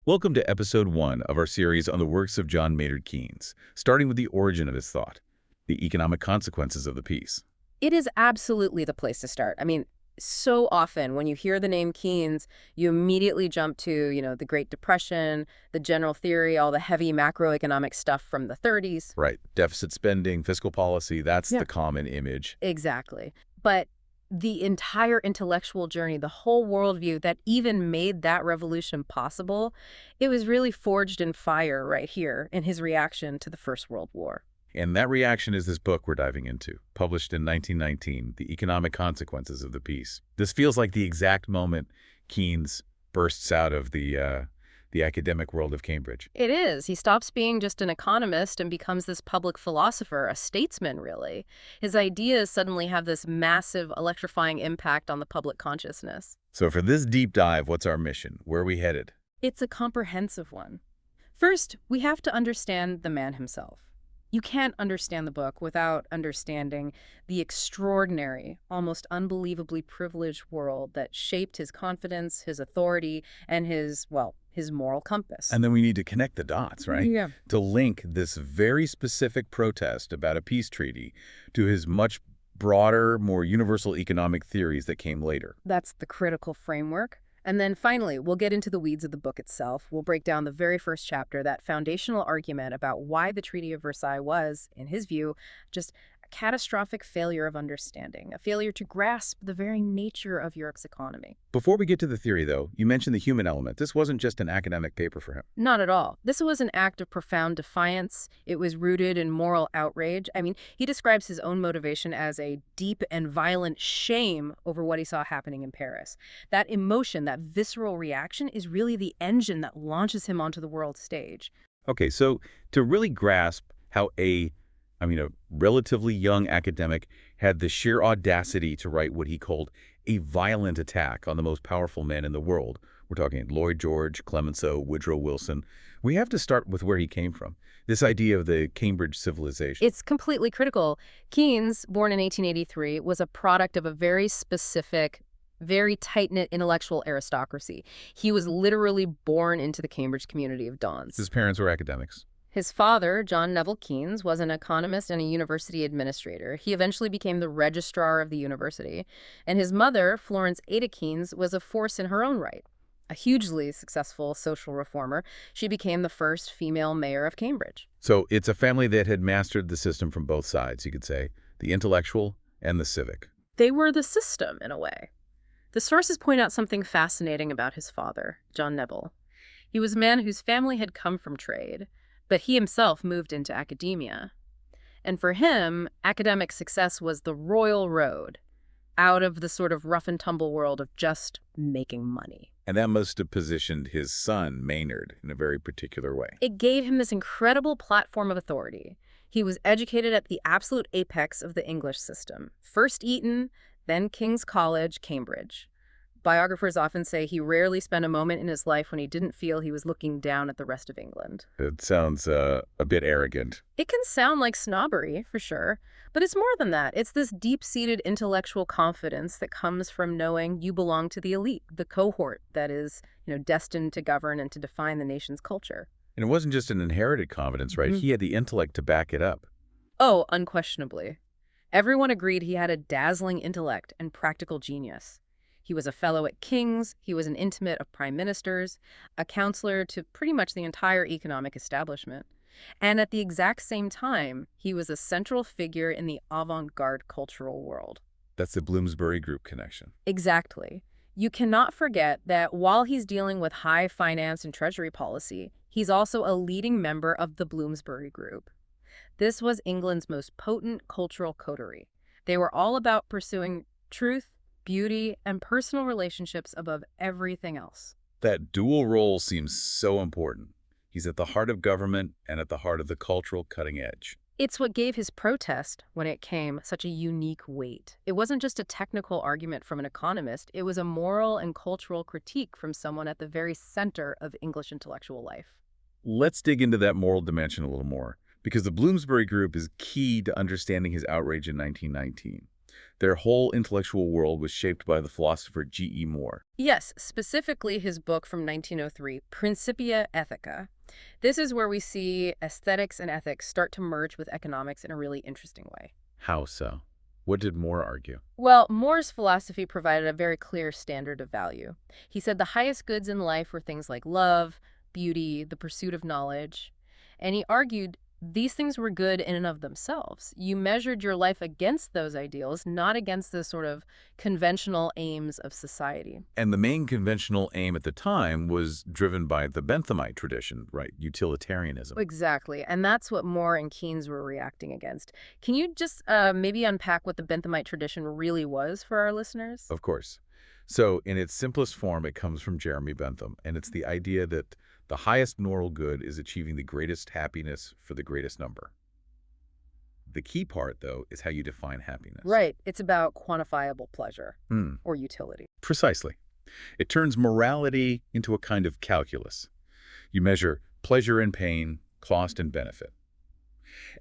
Welcome to episode 1 of our series on the works of John Maynard Keynes, starting with the origin of his thought, the economic consequences of the peace. It is absolutely the place to start. I mean, so often when you hear the name Keynes, you immediately jump to, the Great Depression, the general theory, all the heavy macroeconomic stuff from the 30s. Right. Deficit spending, fiscal policy, that's Yeah. the common image. Exactly. But the entire intellectual journey, the whole worldview that even made that revolution possible, it was really forged in fire right here in his reaction to the First World War. And that reaction is this book we're diving into, published in 1919, The Economic Consequences of the Peace. This feels like the exact moment Keynes bursts out of the academic world of Cambridge. It is. He stops being just an economist and becomes this public philosopher, a statesman, really. His ideas suddenly have this massive, electrifying impact on the public consciousness. So for this deep dive, what's our mission? Where are we headed? It's a comprehensive one. First, we have to understand the man himself. You can't understand the book without understanding the extraordinary, almost unbelievably privileged world that shaped his confidence, his authority, and his moral compass. And then we need to connect the dots, right? Yeah. To link this very specific protest about a peace treaty to his much broader, more universal economic theories that came later. That's the critical framework. And then finally, we'll get into the weeds of the book itself. We'll break down the very first chapter, that foundational argument about why the Treaty of Versailles was, in his view, just a catastrophic failure of understanding, a failure to grasp the very nature of Europe's economy. Before we get to the theory, though, you mentioned the human element. This wasn't just an academic paper for him. Not at all. This was an act of profound defiance. It was rooted in moral outrage. I mean, he describes his own motivation as a deep and violent shame over what he saw happening in Paris. That emotion, that visceral reaction, is really the engine that launches him onto the world stage. Okay, so to really grasp how a relatively young academic had the sheer audacity to write what he called a violent attack on the most powerful men in the world. We're talking Lloyd George, Clemenceau, Woodrow Wilson. We have to start with where he came from, this idea of the Cambridge civilization. It's completely critical. Keynes, born in 1883, was a product of a very specific, very tight-knit intellectual aristocracy. He was literally born into the Cambridge community of dons. His parents were academics. His father, John Neville Keynes, was an economist and a university administrator. He eventually became the registrar of the university. And his mother, Florence Ada Keynes, was a force in her own right. A hugely successful social reformer, she became the first female mayor of Cambridge. So it's a family that had mastered the system from both sides, you could say, the intellectual and the civic. They were the system, in a way. The sources point out something fascinating about his father, John Neville. He was a man whose family had come from trade, but he himself moved into academia. And for him, academic success was the royal road out of the sort of rough and tumble world of just making money. And that must have positioned his son, Maynard, in a very particular way. It gave him this incredible platform of authority. He was educated at the absolute apex of the English system. First Eton, then King's College, Cambridge. Biographers often say he rarely spent a moment in his life when he didn't feel he was looking down at the rest of England. It sounds a bit arrogant. It can sound like snobbery, for sure, but it's more than that. It's this deep-seated intellectual confidence that comes from knowing you belong to the elite, the cohort that is, destined to govern and to define the nation's culture. And it wasn't just an inherited confidence, right? He had the intellect to back it up. Oh, unquestionably. Everyone agreed he had a dazzling intellect and practical genius. He was a fellow at King's, he was an intimate of prime ministers, a counselor to pretty much the entire economic establishment. And at the exact same time, he was a central figure in the avant-garde cultural world. That's the Bloomsbury Group connection. Exactly. You cannot forget that while he's dealing with high finance and treasury policy, he's also a leading member of the Bloomsbury Group. This was England's most potent cultural coterie. They were all about pursuing truth, beauty, and personal relationships above everything else. That dual role seems so important. He's at the heart of government and at the heart of the cultural cutting edge. It's what gave his protest, when it came, such a unique weight. It wasn't just a technical argument from an economist. It was a moral and cultural critique from someone at the very center of English intellectual life. Let's dig into that moral dimension a little more, because the Bloomsbury Group is key to understanding his outrage in 1919. Their whole intellectual world was shaped by the philosopher G.E. Moore. Yes, specifically his book from 1903, Principia Ethica. This is where we see aesthetics and ethics start to merge with economics in a really interesting way. How so? What did Moore argue? Well, More's philosophy provided a very clear standard of value. He said the highest goods in life were things like love, beauty, the pursuit of knowledge. And he argued these things were good in and of themselves. You measured your life against those ideals, not against the sort of conventional aims of society. And the main conventional aim at the time was driven by the Benthamite tradition, right? Utilitarianism. Exactly. And that's what Moore and Keynes were reacting against. Can you just maybe unpack what the Benthamite tradition really was for our listeners? Of course. So in its simplest form, it comes from Jeremy Bentham, and it's the idea that the highest moral good is achieving the greatest happiness for the greatest number. The key part, though, is how you define happiness. Right. It's about quantifiable pleasure Hmm. or utility. Precisely. It turns morality into a kind of calculus. You measure pleasure and pain, cost and benefit.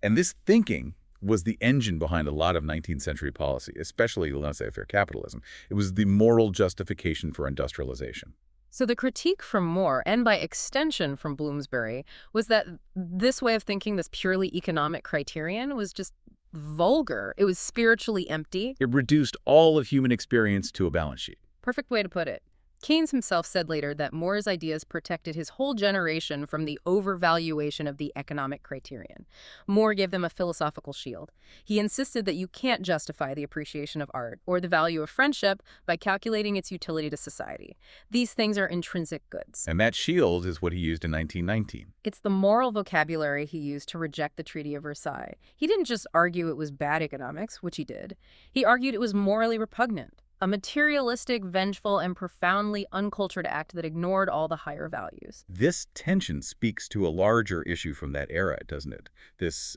And this thinking was the engine behind a lot of 19th century policy, especially laissez-faire capitalism. It was the moral justification for industrialization. So the critique from Moore, and by extension from Bloomsbury, was that this way of thinking, this purely economic criterion, was just vulgar. It was spiritually empty. It reduced all of human experience to a balance sheet. Perfect way to put it. Keynes himself said later that Moore's ideas protected his whole generation from the overvaluation of the economic criterion. Moore gave them a philosophical shield. He insisted that you can't justify the appreciation of art or the value of friendship by calculating its utility to society. These things are intrinsic goods. And that shield is what he used in 1919. It's the moral vocabulary he used to reject the Treaty of Versailles. He didn't just argue it was bad economics, which he did. He argued it was morally repugnant. A materialistic, vengeful, and profoundly uncultured act that ignored all the higher values. This tension speaks to a larger issue from that era, doesn't it? This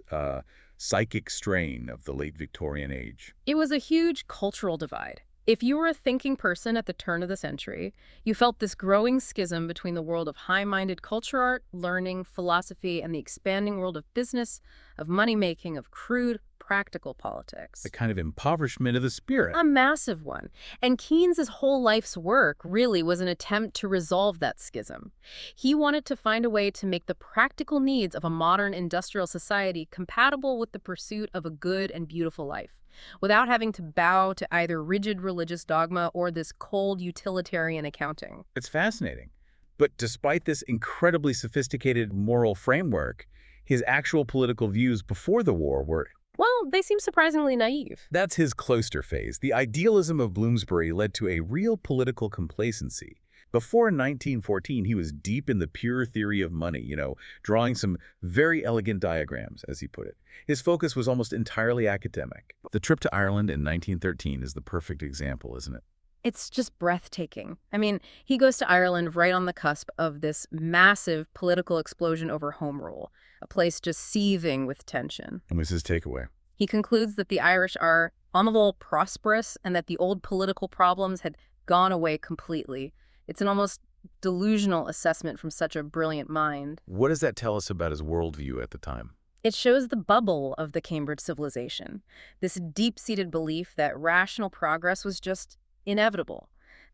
psychic strain of the late Victorian age. It was a huge cultural divide. If you were a thinking person at the turn of the century, you felt this growing schism between the world of high-minded culture art, learning, philosophy, and the expanding world of business, of money-making, of crude, practical politics. A kind of impoverishment of the spirit. A massive one. And Keynes's whole life's work really was an attempt to resolve that schism. He wanted to find a way to make the practical needs of a modern industrial society compatible with the pursuit of a good and beautiful life, without having to bow to either rigid religious dogma or this cold utilitarian accounting. It's fascinating. But despite this incredibly sophisticated moral framework, his actual political views before the war were... well, they seem surprisingly naive. That's his cloister phase. The idealism of Bloomsbury led to a real political complacency. Before 1914, he was deep in the pure theory of money, drawing some very elegant diagrams, as he put it. His focus was almost entirely academic. The trip to Ireland in 1913 is the perfect example, isn't it? It's just breathtaking. I mean, he goes to Ireland right on the cusp of this massive political explosion over Home Rule, a place just seething with tension. And what's his takeaway? He concludes that the Irish are, on the whole, prosperous and that the old political problems had gone away completely. It's an almost delusional assessment from such a brilliant mind. What does that tell us about his worldview at the time? It shows the bubble of the Cambridge civilization, this deep-seated belief that rational progress was just inevitable,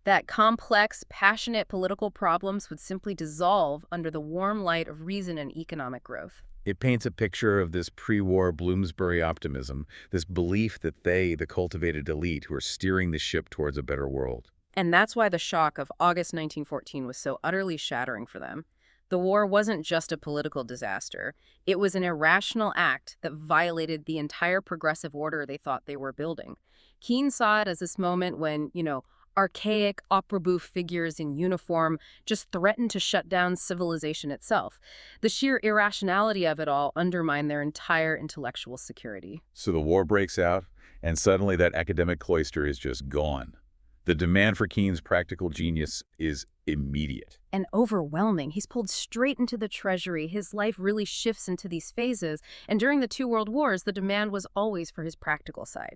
that complex, passionate political problems would simply dissolve under the warm light of reason and economic growth. It paints a picture of this pre-war Bloomsbury optimism, this belief that they, the cultivated elite, who are steering the ship towards a better world. And that's why the shock of August 1914 was so utterly shattering for them. The war wasn't just a political disaster. It was an irrational act that violated the entire progressive order they thought they were building. Keynes saw it as this moment when, archaic, opera bouffe figures in uniform just threatened to shut down civilization itself. The sheer irrationality of it all undermined their entire intellectual security. So the war breaks out, and suddenly that academic cloister is just gone. The demand for Keynes' practical genius is immediate. And overwhelming. He's pulled straight into the Treasury. His life really shifts into these phases. And during the two world wars, the demand was always for his practical side.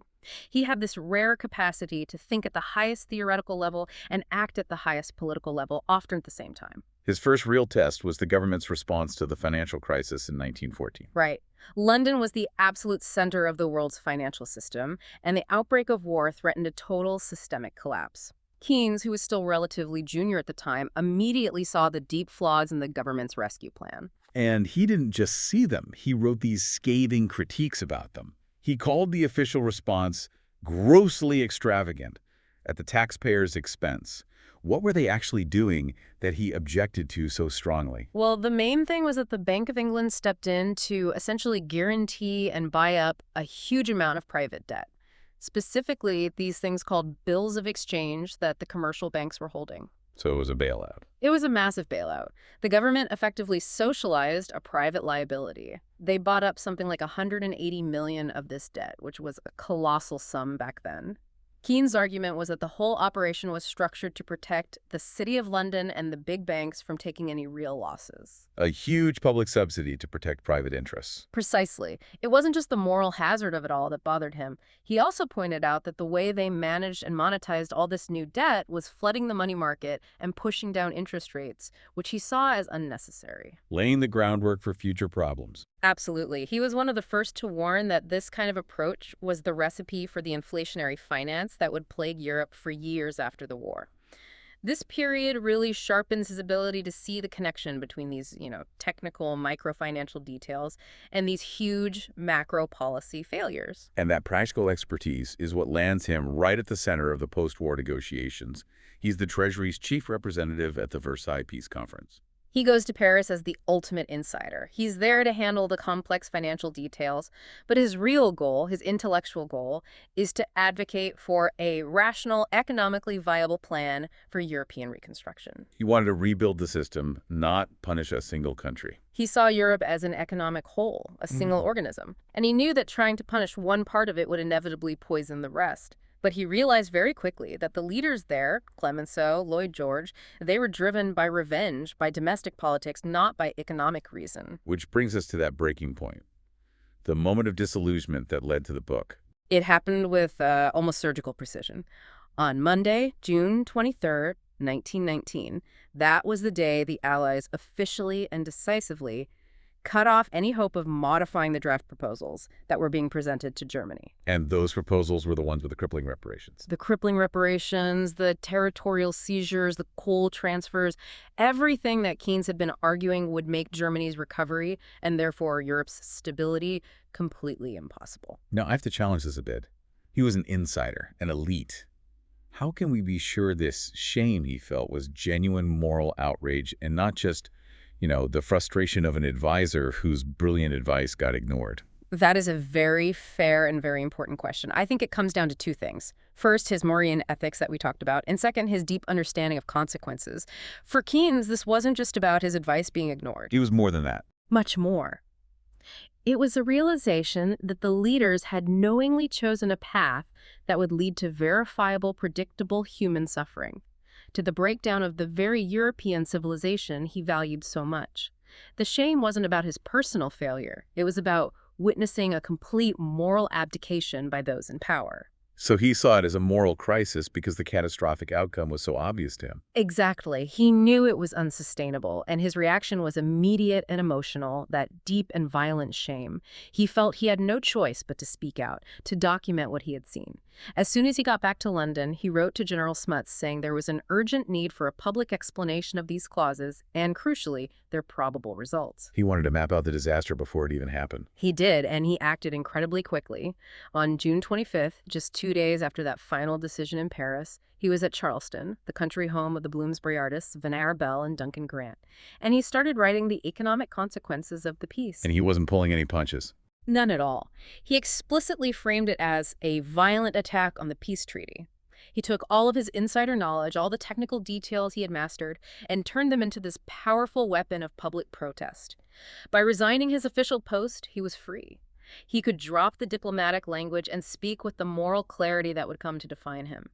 He had this rare capacity to think at the highest theoretical level and act at the highest political level, often at the same time. His first real test was the government's response to the financial crisis in 1914. Right. London was the absolute center of the world's financial system, and the outbreak of war threatened a total systemic collapse. Keynes, who was still relatively junior at the time, immediately saw the deep flaws in the government's rescue plan. And he didn't just see them, he wrote these scathing critiques about them. He called the official response grossly extravagant, at the taxpayers' expense. What were they actually doing that he objected to so strongly? Well, the main thing was that the Bank of England stepped in to essentially guarantee and buy up a huge amount of private debt. Specifically, these things called bills of exchange that the commercial banks were holding. So it was a bailout. It was a massive bailout. The government effectively socialized a private liability. They bought up something like 180 million of this debt, which was a colossal sum back then. Keynes' argument was that the whole operation was structured to protect the City of London and the big banks from taking any real losses. A huge public subsidy to protect private interests. Precisely. It wasn't just the moral hazard of it all that bothered him. He also pointed out that the way they managed and monetized all this new debt was flooding the money market and pushing down interest rates, which he saw as unnecessary. Laying the groundwork for future problems. Absolutely. He was one of the first to warn that this kind of approach was the recipe for the inflationary finance that would plague Europe for years after the war. This period really sharpens his ability to see the connection between these, technical microfinancial details and these huge macro policy failures. And that practical expertise is what lands him right at the center of the post-war negotiations. He's the Treasury's chief representative at the Versailles Peace Conference. He goes to Paris as the ultimate insider. He's there to handle the complex financial details, but his real goal, his intellectual goal, is to advocate for a rational, economically viable plan for European reconstruction. He wanted to rebuild the system, not punish a single country. He saw Europe as an economic whole, a single organism, and he knew that trying to punish one part of it would inevitably poison the rest. But he realized very quickly that the leaders there, Clemenceau, Lloyd George, they were driven by revenge, by domestic politics, not by economic reason. Which brings us to that breaking point, the moment of disillusionment that led to the book. It happened with almost surgical precision. On Monday, June 23rd, 1919, that was the day the Allies officially and decisively cut off any hope of modifying the draft proposals that were being presented to Germany. And those proposals were the ones with the crippling reparations. The crippling reparations, the territorial seizures, the coal transfers, everything that Keynes had been arguing would make Germany's recovery, and therefore Europe's stability, completely impossible. Now, I have to challenge this a bit. He was an insider, an elite. How can we be sure this shame he felt was genuine moral outrage and not just the frustration of an advisor whose brilliant advice got ignored? That is a very fair and very important question. I think it comes down to two things. First, his Mauryan ethics that we talked about, and second, his deep understanding of consequences. For Keynes, this wasn't just about his advice being ignored. He was more than that. Much more. It was a realization that the leaders had knowingly chosen a path that would lead to verifiable, predictable human suffering, to the breakdown of the very European civilization he valued so much. The shame wasn't about his personal failure. It was about witnessing a complete moral abdication by those in power. So he saw it as a moral crisis because the catastrophic outcome was so obvious to him. Exactly. He knew it was unsustainable, and his reaction was immediate and emotional, that deep and violent shame. He felt he had no choice but to speak out, to document what he had seen. As soon as he got back to London, he wrote to General Smuts saying there was an urgent need for a public explanation of these clauses and, crucially, their probable results. He wanted to map out the disaster before it even happened. He did, and he acted incredibly quickly. On June 25th, just 2 days after that final decision in Paris, he was at Charleston, the country home of the Bloomsbury artists Van Bell and Duncan Grant, and he started writing the economic consequences of the peace. And he wasn't pulling any punches. None at all. He explicitly framed it as a violent attack on the peace treaty. He took all of his insider knowledge, all the technical details he had mastered, and turned them into this powerful weapon of public protest. By resigning his official post, he was free. He could drop the diplomatic language and speak with the moral clarity that would come to define him.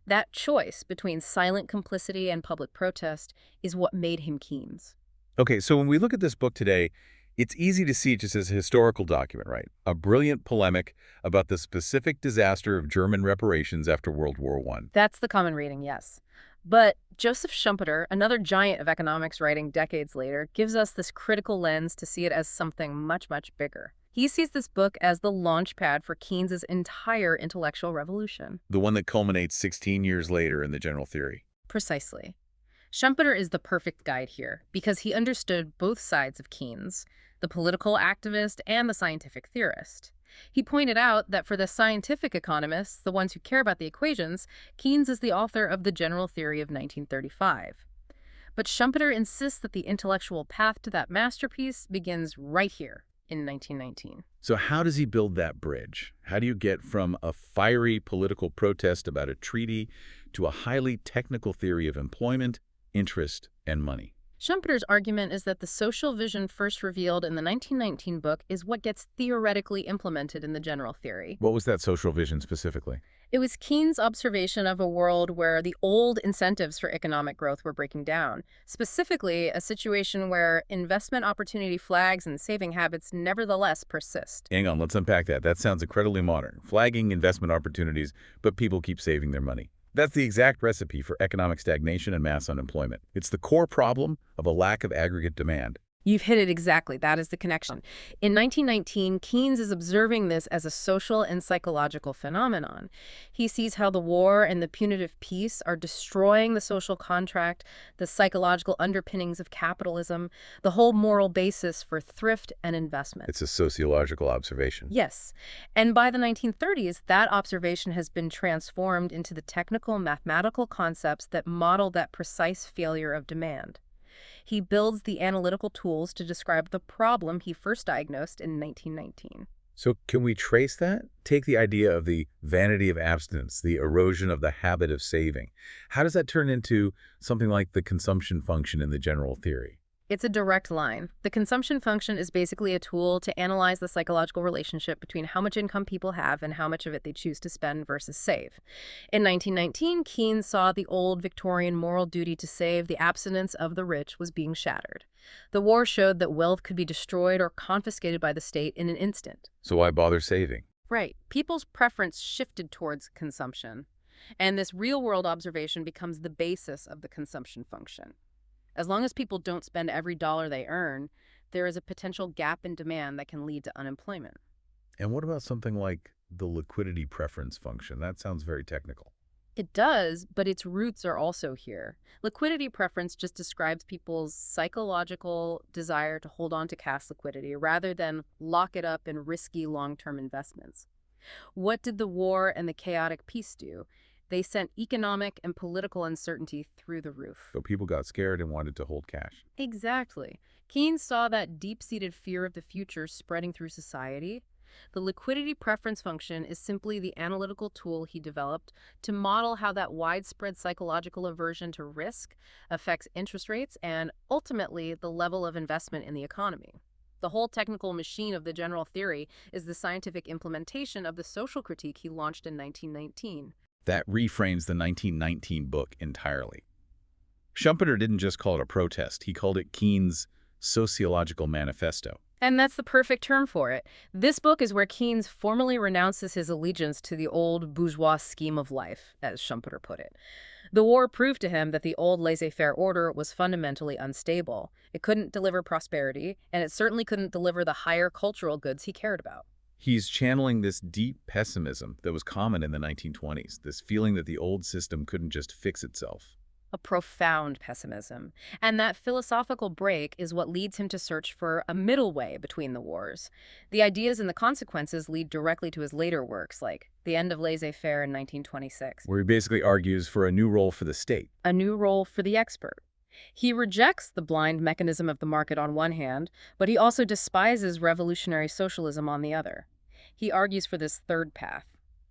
That choice between silent complicity and public protest is what made him Keynes. Okay, so when we look at this book today, it's easy to see it just as a historical document, right? A brilliant polemic about the specific disaster of German reparations after World War I. That's the common reading, yes. But Joseph Schumpeter, another giant of economics writing decades later, gives us this critical lens to see it as something much, much bigger. He sees this book as the launch pad for Keynes's entire intellectual revolution. The one that culminates 16 years later in the general theory. Precisely. Schumpeter is the perfect guide here because he understood both sides of Keynes, the political activist and the scientific theorist. He pointed out that for the scientific economists, the ones who care about the equations, Keynes is the author of the general theory of 1935. But Schumpeter insists that the intellectual path to that masterpiece begins right here in 1919. So how does he build that bridge? How do you get from a fiery political protest about a treaty to a highly technical theory of employment, interest, and money? Schumpeter's argument is that the social vision first revealed in the 1919 book is what gets theoretically implemented in the general theory. What was that social vision specifically? It was Keynes' observation of a world where the old incentives for economic growth were breaking down, specifically a situation where investment opportunity flags and saving habits nevertheless persist. Hang on, let's unpack that. That sounds incredibly modern. Flagging investment opportunities, but people keep saving their money. That's the exact recipe for economic stagnation and mass unemployment. It's the core problem of a lack of aggregate demand. You've hit it exactly. That is the connection. In 1919, Keynes is observing this as a social and psychological phenomenon. He sees how the war and the punitive peace are destroying the social contract, the psychological underpinnings of capitalism, the whole moral basis for thrift and investment. It's a sociological observation. Yes. And by the 1930s, that observation has been transformed into the technical mathematical concepts that model that precise failure of demand. He builds the analytical tools to describe the problem he first diagnosed in 1919. So can we trace that? Take the idea of the vanity of abstinence, the erosion of the habit of saving. How does that turn into something like the consumption function in the general theory? It's a direct line. The consumption function is basically a tool to analyze the psychological relationship between how much income people have and how much of it they choose to spend versus save. In 1919, Keynes saw the old Victorian moral duty to save, the abstinence of the rich, was being shattered. The war showed that wealth could be destroyed or confiscated by the state in an instant. So why bother saving? Right. People's preference shifted towards consumption. And this real-world observation becomes the basis of the consumption function. As long as people don't spend every dollar they earn, there is a potential gap in demand that can lead to unemployment. And what about something like the liquidity preference function? That sounds very technical. It does, but its roots are also here. Liquidity preference just describes people's psychological desire to hold on to cash liquidity rather than lock it up in risky long-term investments. What did the war and the chaotic peace do? They sent economic and political uncertainty through the roof. So people got scared and wanted to hold cash. Exactly. Keynes saw that deep-seated fear of the future spreading through society. The liquidity preference function is simply the analytical tool he developed to model how that widespread psychological aversion to risk affects interest rates and, ultimately, the level of investment in the economy. The whole technical machine of the general theory is the scientific implementation of the social critique he launched in 1919. That reframes the 1919 book entirely. Schumpeter didn't just call it a protest. He called it Keynes' sociological manifesto. And that's the perfect term for it. This book is where Keynes formally renounces his allegiance to the old bourgeois scheme of life, as Schumpeter put it. The war proved to him that the old laissez-faire order was fundamentally unstable. It couldn't deliver prosperity, and it certainly couldn't deliver the higher cultural goods he cared about. He's channeling this deep pessimism that was common in the 1920s, this feeling that the old system couldn't just fix itself. A profound pessimism. And that philosophical break is what leads him to search for a middle way between the wars. The ideas and the consequences lead directly to his later works, like The End of Laissez-Faire in 1926. Where he basically argues for a new role for the state. A new role for the expert. He rejects the blind mechanism of the market on one hand, but he also despises revolutionary socialism on the other. He argues for this third path,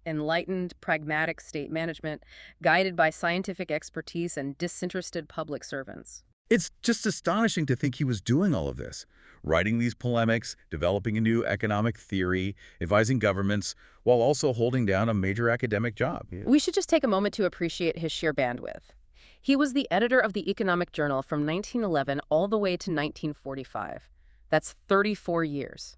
enlightened, pragmatic state management, guided by scientific expertise and disinterested public servants. It's just astonishing to think he was doing all of this, writing these polemics, developing a new economic theory, advising governments, while also holding down a major academic job. We should just take a moment to appreciate his sheer bandwidth. He was the editor of the Economic Journal from 1911 all the way to 1945. That's 34 years.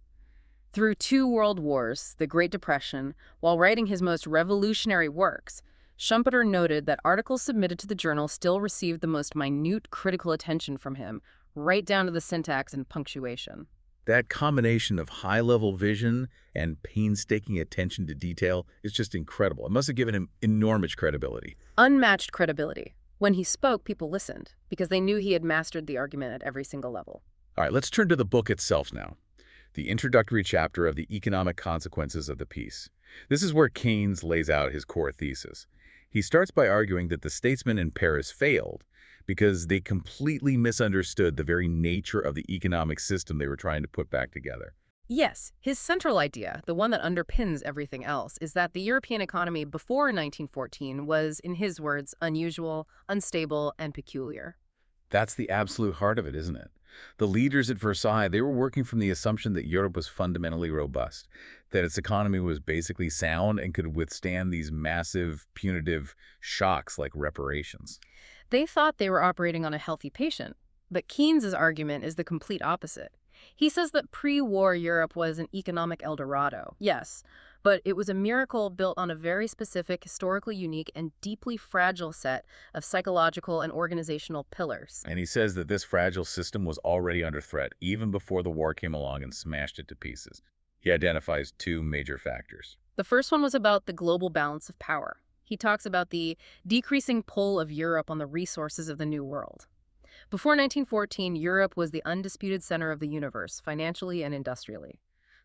Through 2 world wars, the Great Depression, while writing his most revolutionary works, Schumpeter noted that articles submitted to the journal still received the most minute critical attention from him, right down to the syntax and punctuation. That combination of high-level vision and painstaking attention to detail is just incredible. It must have given him enormous credibility. Unmatched credibility. When he spoke, people listened, because they knew he had mastered the argument at every single level. All right, let's turn to the book itself now. The introductory chapter of the economic consequences of the peace. This is where Keynes lays out his core thesis. He starts by arguing that the statesmen in Paris failed because they completely misunderstood the very nature of the economic system they were trying to put back together. Yes, his central idea, the one that underpins everything else, is that the European economy before 1914 was, in his words, unusual, unstable, and peculiar. That's the absolute heart of it, isn't it? The leaders at Versailles, they were working from the assumption that Europe was fundamentally robust, that its economy was basically sound and could withstand these massive, punitive shocks like reparations. They thought they were operating on a healthy patient, but Keynes's argument is the complete opposite. He says that pre-war Europe was an economic El Dorado, yes, but it was a miracle built on a very specific, historically unique, and deeply fragile set of psychological and organizational pillars. And he says that this fragile system was already under threat even before the war came along and smashed it to pieces. He identifies two major factors. The first one was about the global balance of power. He talks about the decreasing pull of Europe on the resources of the New World. Before 1914, Europe was the undisputed center of the universe, financially and industrially.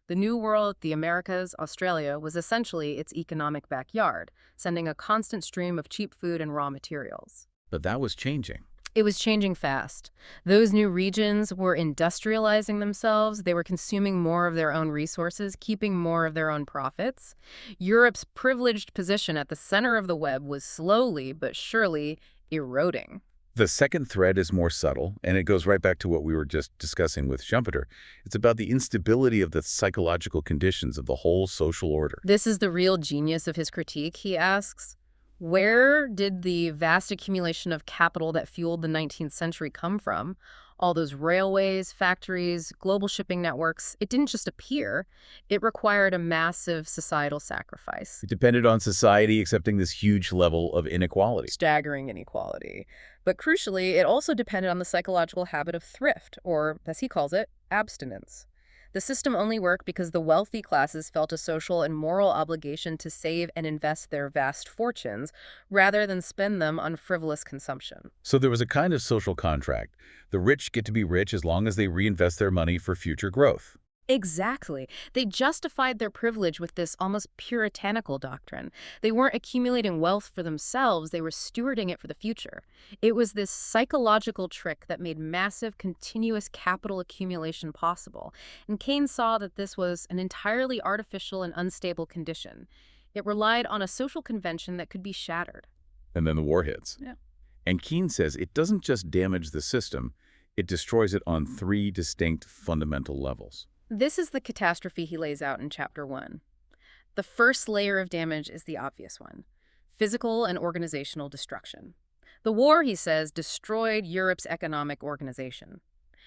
The New World, the Americas, Australia, was essentially its economic backyard, sending a constant stream of cheap food and raw materials. But that was changing. It was changing fast. Those new regions were industrializing themselves. They were consuming more of their own resources, keeping more of their own profits. Europe's privileged position at the center of the web was slowly but surely eroding. The second thread is more subtle, and it goes right back to what we were just discussing with Schumpeter. It's about the instability of the psychological conditions of the whole social order. This is the real genius of his critique, he asks. Where did the vast accumulation of capital that fueled the 19th century come from? All those railways, factories, global shipping networks, it didn't just appear. It required a massive societal sacrifice. It depended on society accepting this huge level of inequality. Staggering inequality. But crucially, it also depended on the psychological habit of thrift, or, as he calls it, abstinence. The system only worked because the wealthy classes felt a social and moral obligation to save and invest their vast fortunes rather than spend them on frivolous consumption. So there was a kind of social contract. The rich get to be rich as long as they reinvest their money for future growth. Exactly. They justified their privilege with this almost puritanical doctrine. They weren't accumulating wealth for themselves, they were stewarding it for the future. It was this psychological trick that made massive, continuous capital accumulation possible. And Keynes saw that this was an entirely artificial and unstable condition. It relied on a social convention that could be shattered. And then the war hits. Yeah. And Keynes says it doesn't just damage the system, it destroys it on three distinct fundamental levels. This is the catastrophe he lays out in Chapter 1. The first layer of damage is the obvious one: physical and organizational destruction. The war, he says, destroyed Europe's economic organization.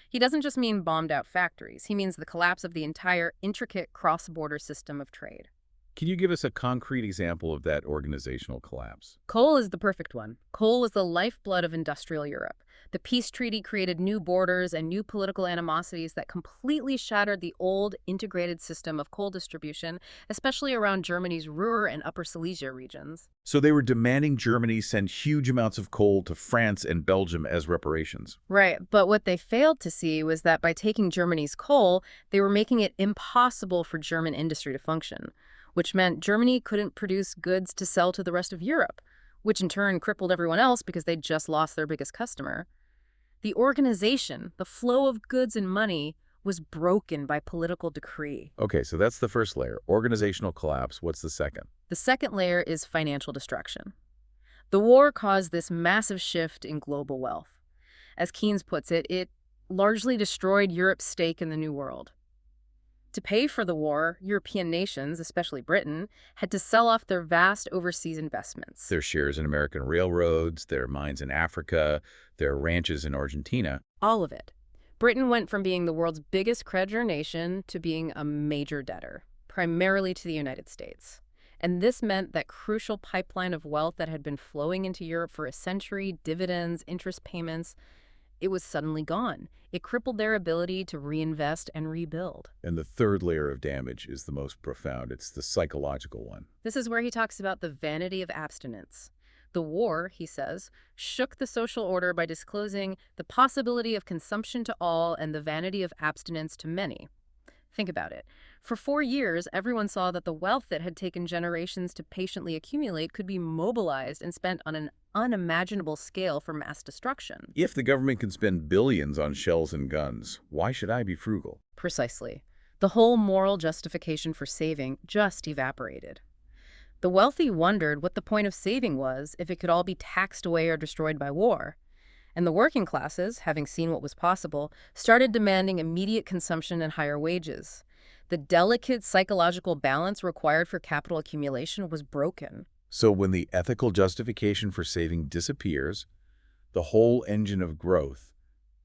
He doesn't just mean bombed out factories. He means the collapse of the entire intricate cross-border system of trade. Can you give us a concrete example of that organizational collapse? Coal is the perfect one. Coal was the lifeblood of industrial Europe. The peace treaty created new borders and new political animosities that completely shattered the old integrated system of coal distribution, especially around Germany's Ruhr and Upper Silesia regions. So they were demanding Germany send huge amounts of coal to France and Belgium as reparations. Right, but what they failed to see was that by taking Germany's coal, they were making it impossible for German industry to function, which meant Germany couldn't produce goods to sell to the rest of Europe, which in turn crippled everyone else because they'd just lost their biggest customer. The organization, the flow of goods and money, was broken by political decree. Okay, so that's the first layer, organizational collapse. What's the second? The second layer is financial destruction. The war caused this massive shift in global wealth. As Keynes puts it, it largely destroyed Europe's stake in the New World. To pay for the war, European nations, especially Britain, had to sell off their vast overseas investments. Their shares in American railroads, their mines in Africa, their ranches in Argentina. All of it. Britain went from being the world's biggest creditor nation to being a major debtor, primarily to the United States. And this meant that crucial pipeline of wealth that had been flowing into Europe for a century, dividends, interest payments, it was suddenly gone. It crippled their ability to reinvest and rebuild. And the third layer of damage is the most profound. It's the psychological one. This is where he talks about the vanity of abstinence. The war, he says, shook the social order by disclosing the possibility of consumption to all and the vanity of abstinence to many. Think about it. For 4 years, everyone saw that the wealth that had taken generations to patiently accumulate could be mobilized and spent on an unimaginable scale for mass destruction. If the government can spend billions on shells and guns, why should I be frugal? Precisely. The whole moral justification for saving just evaporated. The wealthy wondered what the point of saving was if it could all be taxed away or destroyed by war. And the working classes, having seen what was possible, started demanding immediate consumption and higher wages. The delicate psychological balance required for capital accumulation was broken. So when the ethical justification for saving disappears, the whole engine of growth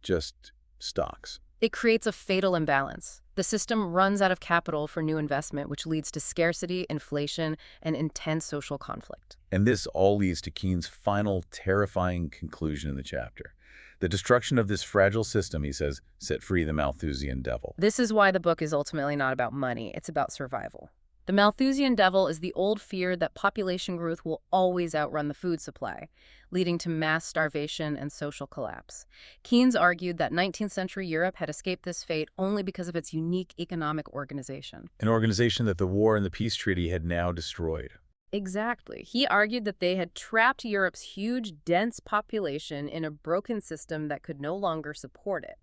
just stocks. It creates a fatal imbalance. The system runs out of capital for new investment, which leads to scarcity, inflation, and intense social conflict. And this all leads to Keynes' final terrifying conclusion in the chapter. The destruction of this fragile system, he says, set free the Malthusian devil. This is why the book is ultimately not about money, it's about survival. The Malthusian devil is the old fear that population growth will always outrun the food supply, leading to mass starvation and social collapse. Keynes argued that 19th century Europe had escaped this fate only because of its unique economic organization. An organization that the war and the peace treaty had now destroyed. Exactly. He argued that they had trapped Europe's huge, dense population in a broken system that could no longer support it.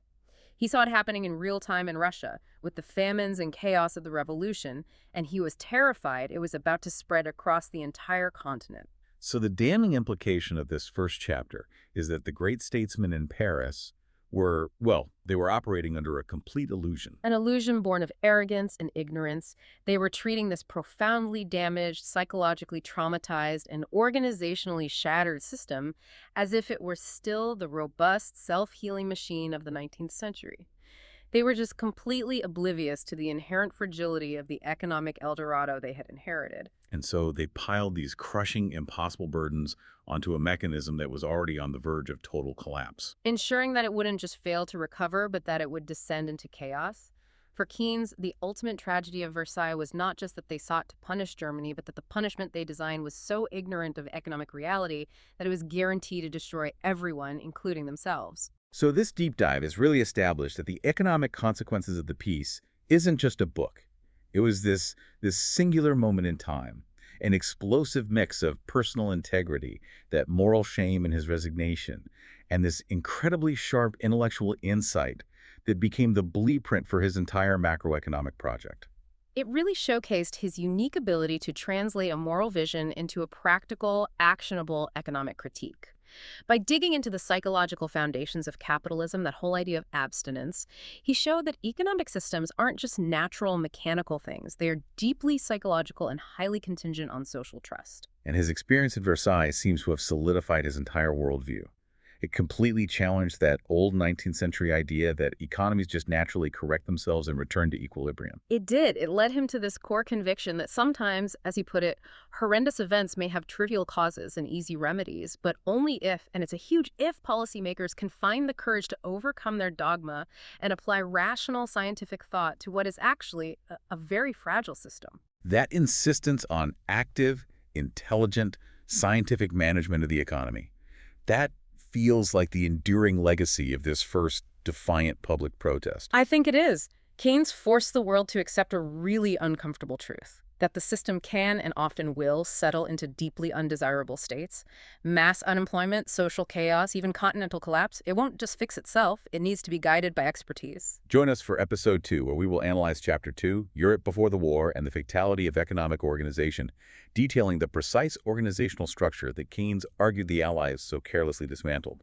He saw it happening in real time in Russia, with the famines and chaos of the revolution, and he was terrified it was about to spread across the entire continent. So the damning implication of this first chapter is that the great statesmen in Paris were, well, they were operating under a complete illusion. An illusion born of arrogance and ignorance. They were treating this profoundly damaged, psychologically traumatized, and organizationally shattered system as if it were still the robust, self-healing machine of the 19th century. They were just completely oblivious to the inherent fragility of the economic El Dorado they had inherited. And so they piled these crushing, impossible burdens onto a mechanism that was already on the verge of total collapse. Ensuring that it wouldn't just fail to recover, but that it would descend into chaos. For Keynes, the ultimate tragedy of Versailles was not just that they sought to punish Germany, but that the punishment they designed was so ignorant of economic reality that it was guaranteed to destroy everyone, including themselves. So this deep dive has really established that the economic consequences of the peace isn't just a book. It was this singular moment in time, an explosive mix of personal integrity, that moral shame and his resignation, and this incredibly sharp intellectual insight that became the blueprint for his entire macroeconomic project. It really showcased his unique ability to translate a moral vision into a practical, actionable economic critique. By digging into the psychological foundations of capitalism, that whole idea of abstinence, he showed that economic systems aren't just natural, mechanical things. They are deeply psychological and highly contingent on social trust. And his experience at Versailles seems to have solidified his entire worldview. It completely challenged that old 19th century idea that economies just naturally correct themselves and return to equilibrium. It did. It led him to this core conviction that sometimes, as he put it, horrendous events may have trivial causes and easy remedies, but only if, and it's a huge if, policymakers can find the courage to overcome their dogma and apply rational scientific thought to what is actually a very fragile system. That insistence on active, intelligent, scientific management of the economy, that feels like the enduring legacy of this first defiant public protest. I think it is. Keynes forced the world to accept a really uncomfortable truth, that the system can and often will settle into deeply undesirable states. Mass unemployment, social chaos, even continental collapse, it won't just fix itself. It needs to be guided by expertise. Join us for Episode 2, where we will analyze Chapter 2, Europe Before the War and the Fatality of Economic Organization, detailing the precise organizational structure that Keynes argued the Allies so carelessly dismantled.